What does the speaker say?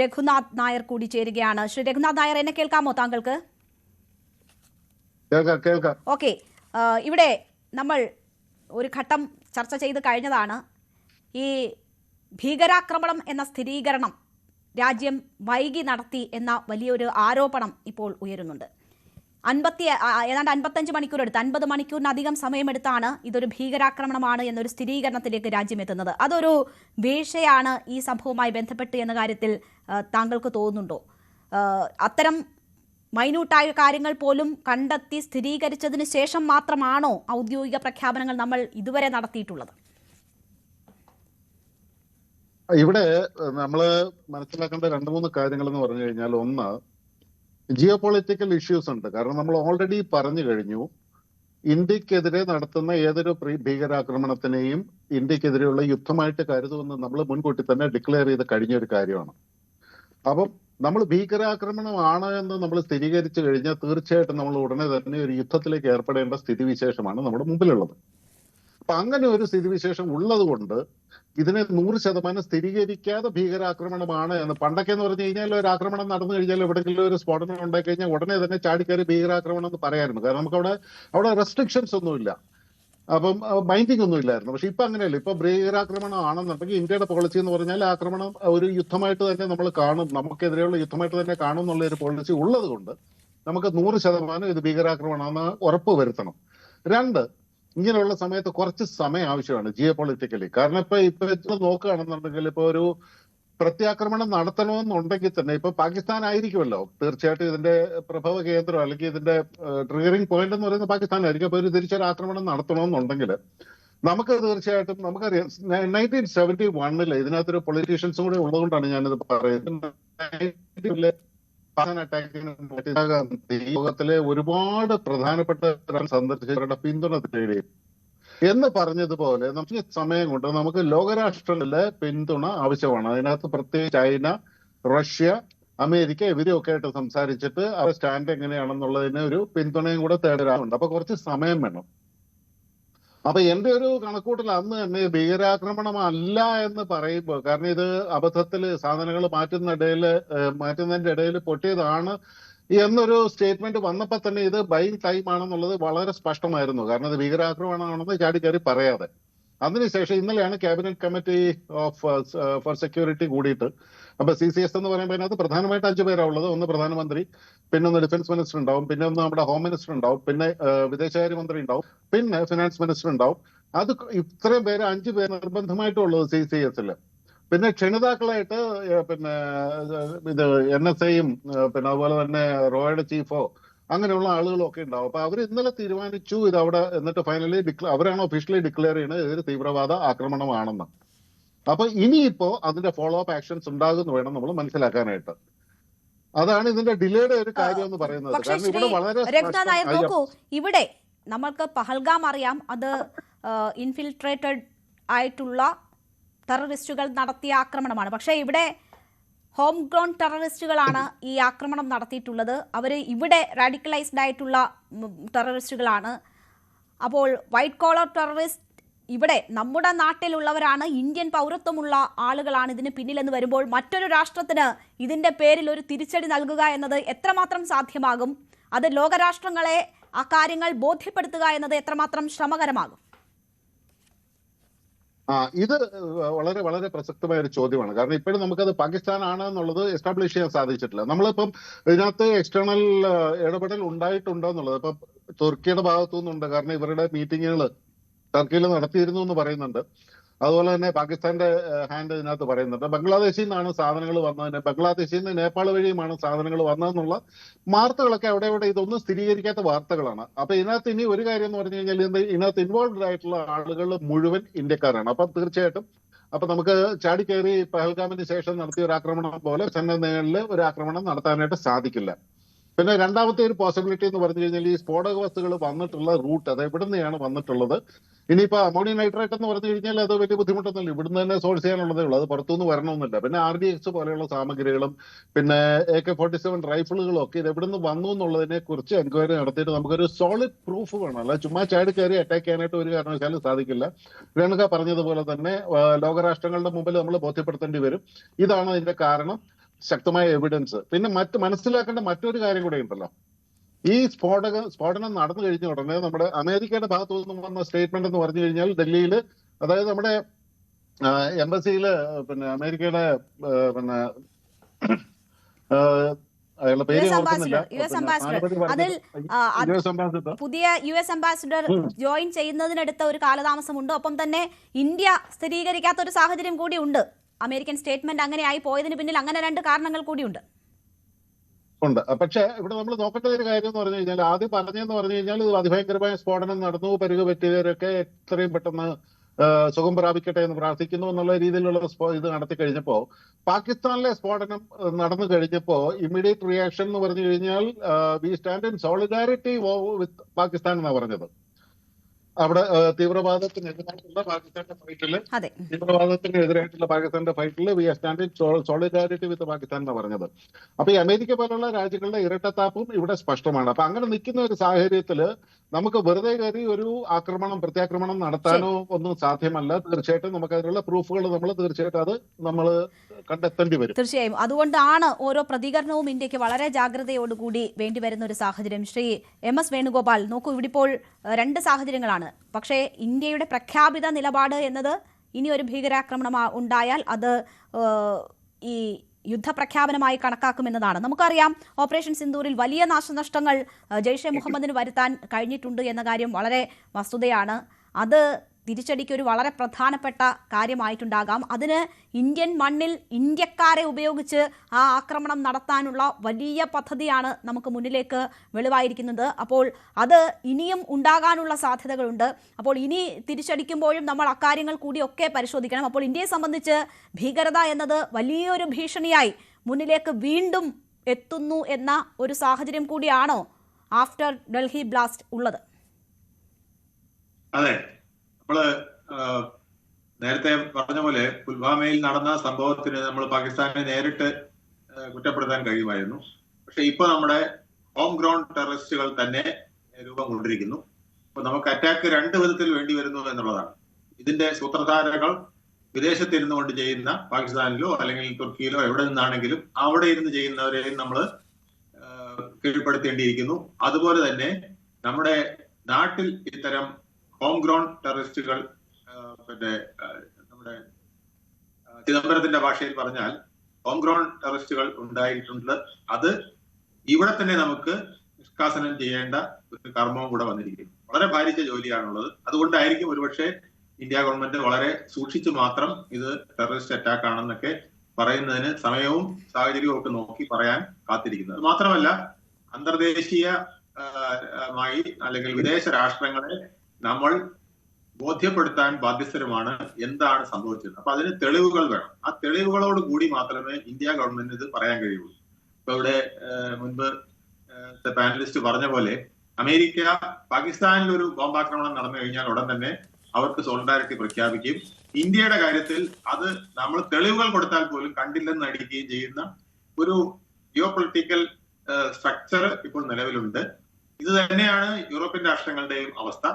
രഘുനാഥ് നായർ കൂടി ചേരുകയാണ്. ശ്രീ രഘുനാഥ് നായർ, എന്നെ കേൾക്കാമോ താങ്കൾക്ക്? ഓക്കെ, ഇവിടെ നമ്മൾ ഒരു ഘട്ടം ചർച്ച ചെയ്ത് കഴിഞ്ഞതാണ്. ഈ ഭീകരാക്രമണം എന്ന സ്ഥിരീകരണം രാജ്യം വൈകി നടത്തി എന്ന വലിയൊരു ആരോപണം ഇപ്പോൾ ഉയരുന്നുണ്ട്. ഏതാണ്ട് 55 മണിക്കൂറെടുത്ത് 50 മണിക്കൂറിനധികം സമയമെടുത്താണ് ഇതൊരു ഭീകരാക്രമണമാണ് എന്നൊരു സ്ഥിരീകരണത്തിലേക്ക് രാജ്യം എത്തുന്നത്. അതൊരു വീഴ്ചയാണ് ഈ സംഭവവുമായി ബന്ധപ്പെട്ട് എന്ന കാര്യത്തിൽ താങ്കൾക്ക് തോന്നുന്നുണ്ടോ? അത്തരം മൈന്യൂട്ടായ കാര്യങ്ങൾ പോലും കണ്ടെത്തി സ്ഥിരീകരിച്ചതിന് ശേഷം മാത്രമാണോ ഔദ്യോഗിക പ്രഖ്യാപനങ്ങൾ നമ്മൾ ഇതുവരെ നടത്തിയിട്ടുള്ളത്? ഇവിടെ നമ്മൾ മനസ്സിലാക്കേണ്ട 2-3 കാര്യങ്ങൾ എന്ന് പറഞ്ഞു കഴിഞ്ഞാൽ, ഒന്ന്, ജിയോ പൊളിറ്റിക്കൽ ഇഷ്യൂസ് ഉണ്ട്. കാരണം നമ്മൾ ഓൾറെഡി പറഞ്ഞു കഴിഞ്ഞു, ഇന്ത്യക്കെതിരെ നടത്തുന്ന ഏതൊരു ഭീകരാക്രമണത്തിനെയും ഇന്ത്യക്കെതിരെയുള്ള യുദ്ധമായിട്ട് കരുതുമെന്ന് നമ്മൾ മുൻകൂട്ടി തന്നെ ഡിക്ലെയർ ചെയ്ത് കഴിഞ്ഞൊരു കാര്യമാണ്. അപ്പം നമ്മൾ ഭീകരാക്രമണമാണ് എന്ന് നമ്മൾ സ്ഥിരീകരിച്ചു കഴിഞ്ഞാൽ തീർച്ചയായിട്ടും നമ്മൾ ഉടനെ തന്നെ ഒരു യുദ്ധത്തിലേക്ക് ഏർപ്പെടേണ്ട സ്ഥിതിവിശേഷമാണ് നമ്മുടെ മുമ്പിലുള്ളത്. അപ്പൊ അങ്ങനെ ഒരു സ്ഥിതിവിശേഷം ഉള്ളത് കൊണ്ട് ഇതിനെ 100% സ്ഥിരീകരിക്കാതെ ഭീകരാക്രമണമാണ് എന്ന്, പണ്ടൊക്കെ എന്ന് പറഞ്ഞു കഴിഞ്ഞാൽ ഒരു ആക്രമണം നടന്നു കഴിഞ്ഞാൽ എവിടെയെങ്കിലും ഒരു സ്ഫോടനം ഉണ്ടായി കഴിഞ്ഞാൽ ഉടനെ തന്നെ ചാടിക്കയറി ഭീകരാക്രമണം എന്ന് പറയായിരുന്നു. കാരണം നമുക്ക് അവിടെ റെസ്ട്രിക്ഷൻസ് ഒന്നുമില്ല, അപ്പം ബൈൻഡിങ് ഒന്നും ഇല്ലായിരുന്നു. പക്ഷെ ഇപ്പൊ അങ്ങനെയല്ല. ഇപ്പൊ ഭീകരാക്രമണം ആണെന്നുണ്ടെങ്കിൽ ഇന്ത്യയുടെ പോളിസി എന്ന് പറഞ്ഞാൽ ആക്രമണം ഒരു യുദ്ധമായിട്ട് തന്നെ നമ്മൾ കാണും, നമുക്കെതിരെയുള്ള യുദ്ധമായിട്ട് തന്നെ കാണും എന്നുള്ള ഒരു പോളിസി ഉള്ളത് കൊണ്ട് നമുക്ക് 100% ഇത് ഭീകരാക്രമണമെന്ന് ഉറപ്പ് വരുത്തണം. 2, ഇങ്ങനെയുള്ള സമയത്ത് കുറച്ച് സമയം ആവശ്യമാണ് ജിയോ പൊളിറ്റിക്കലി. കാരണം ഇപ്പൊ നോക്കുകയാണെന്നുണ്ടെങ്കിൽ ഇപ്പൊ ഒരു പ്രത്യാക്രമണം നടത്തണമെന്നുണ്ടെങ്കിൽ തന്നെ ഇപ്പൊ പാകിസ്ഥാൻ ആയിരിക്കുമല്ലോ തീർച്ചയായിട്ടും ഇതിന്റെ പ്രഭവ കേന്ദ്രം, അല്ലെങ്കിൽ ഇതിന്റെ ട്രിഗറിംഗ് പോയിന്റ് എന്ന് പറയുന്നത് പാകിസ്ഥാൻ ആയിരിക്കും. അപ്പൊ ഒരു തിരിച്ചൊരു ആക്രമണം നടത്തണമെന്നുണ്ടെങ്കിൽ നമുക്ക് തീർച്ചയായിട്ടും നമുക്കറിയാം 1971 ഇതിനകത്തൊരു പൊളിറ്റീഷ്യൻസും കൂടെ ഉള്ളതുകൊണ്ടാണ് ഞാനിത് പറയുന്നത്. ലോകത്തിലെ ഒരുപാട് പ്രധാനപ്പെട്ട സന്ദർശകരുടെ പിന്തുണ തേടി എന്ന് പറഞ്ഞതുപോലെ നമുക്ക് സമയം കൊണ്ട് നമുക്ക് ലോകരാഷ്ട്രങ്ങളിലെ പിന്തുണ ആവശ്യമാണ്. അതിനകത്ത് പ്രത്യേകിച്ച് ചൈന, റഷ്യ, അമേരിക്ക ഇവരെയൊക്കെ ആയിട്ട് സംസാരിച്ചിട്ട് അവർ സ്റ്റാൻഡ് എങ്ങനെയാണെന്നുള്ളതിന് ഒരു പിന്തുണയും കൂടെ തേടാറുണ്ട്. അപ്പൊ കുറച്ച് സമയം വേണം. അപ്പൊ എന്റെ ഒരു കണക്കൂട്ടൽ അന്ന് തന്നെ ഭീകരാക്രമണം അല്ല എന്ന് പറയുമ്പോൾ, കാരണം ഇത് അബദ്ധത്തിൽ സാധനങ്ങൾ മാറ്റുന്നതിന്റെ ഇടയിൽ പൊട്ടിയതാണ് എന്നൊരു സ്റ്റേറ്റ്മെന്റ് വന്നപ്പോ തന്നെ ഇത് ബൈങ് ടൈം ആണെന്നുള്ളത് വളരെ സ്പഷ്ടമായിരുന്നു. കാരണം ഇത് ഭീകരാക്രമണമാണെന്ന് ചാടിക്കയറി പറയാതെ. അതിനുശേഷം ഇന്നലെയാണ് ക്യാബിനറ്റ് കമ്മിറ്റി ഫോർ സെക്യൂരിറ്റി കൂടിയിട്ട്, അപ്പൊ CCS എന്ന് പറയുമ്പോൾ അതിനകത്ത് പ്രധാനമായിട്ട് 5 പേരാണ് ഉള്ളത്. ഒന്ന് പ്രധാനമന്ത്രി, പിന്നെ ഒന്ന് ഡിഫൻസ് മിനിസ്റ്റർ ഉണ്ടാവും, പിന്നെ ഒന്ന് നമ്മുടെ ഹോം മിനിസ്റ്റർ ഉണ്ടാവും, പിന്നെ വിദേശകാര്യമന്ത്രി ഉണ്ടാവും, പിന്നെ ഫിനാൻസ് മിനിസ്റ്റർ ഉണ്ടാവും. അത് ഇത്രയും പേര് 5 പേര് നിർബന്ധമായിട്ടുള്ളത് CCS-ല്. പിന്നെ ക്ഷണിതാക്കളായിട്ട് പിന്നെ ഇത് NSA-യും പിന്നെ അതുപോലെ തന്നെ റോയുടെ ചീഫോ അങ്ങനെയുള്ള ആളുകളും ഒക്കെ ഉണ്ടാവും. അപ്പൊ അവർ ഇന്നലെ തീരുമാനിച്ചു ഇത് അവിടെ, എന്നിട്ട് ഫൈനലി അവരാണ് ഒഫീഷ്യലി ഡിക്ലെയർ ചെയ്യുന്നത് ഇതൊരു തീവ്രവാദ ആക്രമണമാണെന്ന്. അപ്പൊ ഇനിയിപ്പോ അതിന്റെ ഫോളോ അപ്പ് ആക്ഷൻസ് ഉണ്ടാകുന്നു വേണം നമ്മൾ മനസ്സിലാക്കാനായിട്ട്. അതാണ് ഇതിന്റെ ഡിലേയുടെ ഒരു കാര്യം എന്ന് പറയുന്നത്. കാരണം ഇവിടെ വളരെ ഇവിടെ നമ്മൾക്ക് പഹൽഗാം അറിയാം, അത് ഇൻഫിൽട്രേറ്റഡ് ആയിട്ടുള്ള ടെററിസ്റ്റുകൾ നടത്തിയ ആക്രമണമാണ്. പക്ഷേ ഇവിടെ ഹോം ഗ്രോൺ ടെററിസ്റ്റുകളാണ് ഈ ആക്രമണം നടത്തിയിട്ടുള്ളത്. അവർ ഇവിടെ റാഡിക്കലൈസ്ഡ് ആയിട്ടുള്ള ടെററിസ്റ്റുകളാണ്. അപ്പോൾ വൈറ്റ് കോളർ ടെററിസ്റ്റ് ഇവിടെ നമ്മുടെ നാട്ടിലുള്ളവരാണ്, ഇന്ത്യൻ പൗരത്വമുള്ള ആളുകളാണ് ഇതിന് പിന്നിലെന്ന് വരുമ്പോൾ മറ്റൊരു രാഷ്ട്രത്തിന് ഇതിൻ്റെ പേരിൽ ഒരു തിരിച്ചടി നൽകുക എന്നത് എത്രമാത്രം സാധ്യമാകും? അത് ലോകരാഷ്ട്രങ്ങളെ ആ കാര്യങ്ങൾ ബോധ്യപ്പെടുത്തുക എന്നത് എത്രമാത്രം ശ്രമകരമാകും? ഇത് വളരെ വളരെ പ്രസക്തമായ ഒരു ചോദ്യമാണ്. കാരണം ഇപ്പോഴും നമുക്കത് പാകിസ്ഥാൻ ആണ് എന്നുള്ളത് എസ്റ്റാബ്ലിഷ് ചെയ്യാൻ സാധിച്ചിട്ടില്ല. നമ്മളിപ്പം ഇതിനകത്ത് എക്സ്റ്റേണൽ ഇടപെടൽ ഉണ്ടായിട്ടുണ്ടോ എന്നുള്ളത് ഇപ്പം തുർക്കിയുടെ ഭാഗത്തു നിന്നുണ്ട്. കാരണം ഇവരുടെ മീറ്റിങ്ങുകൾ ടർക്കിയിൽ നടത്തിയിരുന്നു എന്ന് പറയുന്നുണ്ട്. അതുപോലെ തന്നെ പാകിസ്ഥാന്റെ ഹാൻഡ് ഇതിനകത്ത് പറയുന്നുണ്ട്. ബംഗ്ലാദേശിൽ നിന്നാണ് സാധനങ്ങൾ വന്നതിന്, ബംഗ്ലാദേശിൽ നിന്ന് നേപ്പാൾ വഴിയുമാണ് സാധനങ്ങൾ വന്നതെന്നുള്ള വാർത്തകളൊക്കെ അവിടെ ഇതൊന്നും സ്ഥിരീകരിക്കാത്ത വാർത്തകളാണ്. അപ്പൊ ഇതിനകത്ത് ഇനി ഒരു കാര്യം എന്ന് പറഞ്ഞു കഴിഞ്ഞാൽ ഇതിനകത്ത് ഇൻവോൾവ്ഡ് ആയിട്ടുള്ള ആളുകൾ മുഴുവൻ ഇന്ത്യക്കാരാണ്. അപ്പൊ തീർച്ചയായിട്ടും അപ്പൊ നമുക്ക് ചാടിക്കയറി പഹൽഗാമിന് ശേഷം നടത്തിയ ഒരു ആക്രമണം പോലെ ചെന്നൈയിൽ ഒരു ആക്രമണം നടത്താനായിട്ട് സാധിക്കില്ല. പിന്നെ രണ്ടാമത്തെ ഒരു പോസിബിലിറ്റി എന്ന് പറഞ്ഞു കഴിഞ്ഞാൽ ഈ സ്ഫോടക വസ്തുക്കൾ വന്നിട്ടുള്ള റൂട്ട് അത് എവിടെ നിന്നാണ് വന്നിട്ടുള്ളത്. ഇനിയിപ്പോ അമോണിയം നൈട്രേറ്റ് എന്ന് പറഞ്ഞു കഴിഞ്ഞാൽ അത് വലിയ ബുദ്ധിമുട്ടൊന്നുമില്ല, ഇവിടുന്ന് തന്നെ സോഴ്സ് ചെയ്യാനുള്ളതേ ഉള്ളൂ, അത് പുറത്തുനിന്ന് വരണമെന്നില്ല. പിന്നെ RDX പോലെയുള്ള സാമഗ്രികളും പിന്നെ AK-47 റൈഫിളുകളും ഒക്കെ ഇത് എവിടെ നിന്ന് വന്നു എന്നുള്ളതിനെ കുറിച്ച് എൻക്വയറി നടത്തിയിട്ട് നമുക്കൊരു സോളിഡ് പ്രൂഫ് വേണം. അല്ല ചുമ്മാ ചാടി കയറി അറ്റാക്ക് ചെയ്യാനായിട്ട് ഒരു കാരണവശാലും സാധിക്കില്ല. രേണുക പറഞ്ഞതുപോലെ തന്നെ ലോകരാഷ്ട്രങ്ങളുടെ മുമ്പിൽ നമ്മൾ ബോധ്യപ്പെടുത്തേണ്ടി വരും ഇതാണ് അതിന്റെ കാരണം. ശക്തമായ എവിഡൻസ്. പിന്നെ മനസ്സിലാക്കേണ്ട മറ്റൊരു കാര്യം കൂടെ ഉണ്ടല്ലോ. ഈ സ്ഫോടനം നടന്നു കഴിഞ്ഞ ഉടനെ നമ്മുടെ അമേരിക്കയുടെ ഭാഗത്തു നിന്നും വന്ന സ്റ്റേറ്റ്മെന്റ് എന്ന് പറഞ്ഞു കഴിഞ്ഞാൽ ഡൽഹിയിൽ, അതായത് നമ്മുടെ എംബസിയില് പിന്നെ അമേരിക്കയുടെ പിന്നെ അയാളുടെ പേര് ഓർക്കുന്നില്ല, പുതിയ US അംബാസിഡർ ജോയിൻ ചെയ്യുന്നതിനടുത്ത ഒരു കാലതാമസമുണ്ട്. ഒപ്പം തന്നെ ഇന്ത്യ സ്ഥിരീകരിക്കാത്ത ഒരു സാഹചര്യം കൂടി ഉണ്ട്. അമേരിക്കൻ സ്റ്റേറ്റ്മെന്റ് അങ്ങനെയായി പോയതിന് പിന്നിൽ അങ്ങനെ 2 കാരണങ്ങൾ കൂടിയുണ്ട്. പക്ഷെ ഇവിടെ നമ്മൾ നോക്കേണ്ട ഒരു കാര്യം എന്ന് പറഞ്ഞു കഴിഞ്ഞാൽ, ആദ്യം പറഞ്ഞതെന്ന് പറഞ്ഞു കഴിഞ്ഞാൽ അതിഭയങ്കരമായ സ്ഫോടനം നടന്നു, പരിക്ക് പറ്റിയവരൊക്കെ എത്രയും പെട്ടെന്ന് സുഖം പ്രാപിക്കട്ടെ എന്ന് പ്രാർത്ഥിക്കുന്നു എന്നുള്ള രീതിയിലുള്ള ഇത് നടത്തി കഴിഞ്ഞപ്പോ, പാകിസ്ഥാനിലെ സ്ഫോടനം നടന്നു കഴിഞ്ഞപ്പോ ഇമ്മീഡിയറ്റ് റിയാക്ഷൻ എന്ന് പറഞ്ഞു കഴിഞ്ഞാൽ വി സ്റ്റാൻഡ് ഇൻ സോളിഡാരിറ്റി വിത്ത് പാകിസ്ഥാൻ എന്നാണ് പറഞ്ഞത്. അവിടെ തീവ്രവാദത്തിനെതിരായിട്ടുള്ള പാകിസ്ഥാന്റെ ഫൈറ്റിൽ വി ആർ സ്റ്റാൻഡിങ് സോളിഡാരിറ്റി വിത്ത് പാകിസ്ഥാൻ എന്നാണ് പറഞ്ഞത്. അപ്പൊ ഈ അമേരിക്ക പോലുള്ള രാജ്യങ്ങളുടെ ഇരട്ടത്താപ്പും ഇവിടെ സ്പഷ്ടമാണ്. അപ്പൊ അങ്ങനെ നിൽക്കുന്ന ഒരു സാഹചര്യത്തില് നമുക്ക് വെറുതെ കയറി ഒരു പ്രത്യാക്രമണം നടത്താനോ ഒന്നും സാധ്യമല്ല. തീർച്ചയായിട്ടും നമുക്ക് അതിനുള്ള പ്രൂഫുകൾ തീർച്ചയായിട്ടും അത് നമ്മൾ കണ്ടെത്തേണ്ടി വരും. തീർച്ചയായും അതുകൊണ്ടാണ് ഓരോ പ്രതികരണവും ഇന്ത്യക്ക് വളരെ ജാഗ്രതയോടുകൂടി വേണ്ടിവരുന്ന ഒരു സാഹചര്യം. ശ്രീ MS വേണുഗോപാൽ, നോക്കൂ, ഇവിടെ ഇപ്പോൾ 2 സാഹചര്യങ്ങളാണ്. പക്ഷേ ഇന്ത്യയുടെ പ്രഖ്യാപിത നിലപാട് എന്നത് ഇനി ഒരു ഭീകരാക്രമണം ഉണ്ടായാൽ അത് ഈ യുദ്ധപ്രഖ്യാപനമായി കണക്കാക്കുമെന്നതാണ്. നമുക്കറിയാം, ഓപ്പറേഷൻ സിന്ദൂരിൽ വലിയ നാശനഷ്ടങ്ങൾ ജെയ്ഷെ മുഹമ്മദിന് വരുത്താൻ കഴിഞ്ഞിട്ടുണ്ട് എന്ന കാര്യം വളരെ വസ്തുതയാണ്. അത് തിരിച്ചടിക്ക് ഒരു വളരെ പ്രധാനപ്പെട്ട കാര്യമായിട്ടുണ്ടാകാം. അതിന് ഇന്ത്യൻ മണ്ണിൽ ഇന്ത്യക്കാരെ ഉപയോഗിച്ച് ആ ആക്രമണം നടത്താനുള്ള വലിയ പദ്ധതിയാണ് നമുക്ക് മുന്നിലേക്ക് വെളിവായിരിക്കുന്നത്. അപ്പോൾ അത് ഇനിയും ഉണ്ടാകാനുള്ള സാധ്യതകളുണ്ട്. അപ്പോൾ ഇനി തിരിച്ചടിക്കുമ്പോഴും നമ്മൾ അക്കാര്യങ്ങൾ കൂടിയൊക്കെ പരിശോധിക്കണം. അപ്പോൾ ഇന്ത്യയെ സംബന്ധിച്ച് ഭീകരത എന്നത് വലിയൊരു ഭീഷണിയായി മുന്നിലേക്ക് വീണ്ടും എത്തുന്നു എന്ന ഒരു സാഹചര്യം കൂടിയാണോ ആഫ്റ്റർ ഡൽഹി ബ്ലാസ്റ്റ് ഉള്ളത്? അതെ, നമ്മള് നേരത്തെ പറഞ്ഞ പോലെ പുൽവാമയിൽ നടന്ന സംഭവത്തിന് നമ്മൾ പാകിസ്ഥാനെ നേരിട്ട് കുറ്റപ്പെടുത്താൻ കഴിയുമായിരുന്നു. പക്ഷെ ഇപ്പൊ നമ്മുടെ ഹോം ഗ്രൗണ്ട് ടെററിസ്റ്റുകൾ തന്നെ രൂപം കൊണ്ടിരിക്കുന്നു. അപ്പൊ നമുക്ക് അറ്റാക്ക് 2 വിധത്തിൽ വേണ്ടി വരുന്നു എന്നുള്ളതാണ്. ഇതിന്റെ സൂത്രധാരകൾ വിദേശത്തിരുന്നു കൊണ്ട് ചെയ്യുന്ന, പാകിസ്ഥാനിലോ അല്ലെങ്കിൽ തുർക്കിയിലോ എവിടെ നിന്നാണെങ്കിലും അവിടെ ഇരുന്ന് ചെയ്യുന്നവരെയും നമ്മൾ കീഴ്പ്പെടുത്തേണ്ടിയിരിക്കുന്നു. അതുപോലെ തന്നെ നമ്മുടെ നാട്ടിൽ ഇത്തരം ഹോം ഗ്രൗണ്ട് ടെററിസ്റ്റുകൾ, പിന്നെ നമ്മുടെ ചിദംബരത്തിന്റെ ഭാഷയിൽ പറഞ്ഞാൽ ഹോം ഗ്രൗണ്ട് ടെററിസ്റ്റുകൾ ഉണ്ടായിട്ടുണ്ട്. അത് ഇവിടെ തന്നെ നമുക്ക് നിഷ്കാസനം ചെയ്യേണ്ട ഒരു കർമ്മവും കൂടെ വന്നിരിക്കുന്നു. വളരെ ഭാരിച്ച ജോലിയാണുള്ളത്. അതുകൊണ്ടായിരിക്കും ഒരുപക്ഷെ ഇന്ത്യ ഗവൺമെന്റ് വളരെ സൂക്ഷിച്ചു മാത്രം ഇത് ടെററിസ്റ്റ് അറ്റാക്ക് ആണെന്നൊക്കെ പറയുന്നതിന് സമയവും സാഹചര്യവും ഒക്കെ നോക്കി പറയാൻ കാത്തിരിക്കുന്നത്. മാത്രമല്ല, അന്തർദേശീയമായി അല്ലെങ്കിൽ വിദേശ രാഷ്ട്രങ്ങളെ നമ്മൾ ബോധ്യപ്പെടുത്താൻ ബാധ്യസ്ഥരുമാണ് എന്താണ് സംഭവിച്ചത്. അപ്പൊ അതിന് തെളിവുകൾ വേണം. ആ തെളിവുകളോട് കൂടി മാത്രമേ ഇന്ത്യ ഗവൺമെന്റ് ഇത് പറയാൻ കഴിയുള്ളൂ. ഇപ്പൊ ഇവിടെ മുൻപ് പാനലിസ്റ്റ് പറഞ്ഞ പോലെ അമേരിക്ക പാകിസ്ഥാനിൽ ഒരു ബോംബാക്രമണം നടന്നു കഴിഞ്ഞാൽ ഉടൻ തന്നെ അവർക്ക് സോളിഡാരിറ്റി പ്രഖ്യാപിക്കുകയും ഇന്ത്യയുടെ കാര്യത്തിൽ അത് നമ്മൾ തെളിവുകൾ കൊടുത്താൽ പോലും കണ്ടില്ലെന്ന് നടിക്കുകയും ചെയ്യുന്ന ഒരു ജിയോ പൊളിറ്റിക്കൽ സ്ട്രക്ചർ ഇപ്പോൾ നിലവിലുണ്ട്. ഇത് തന്നെയാണ് യൂറോപ്യൻ രാഷ്ട്രങ്ങളുടെയും അവസ്ഥ.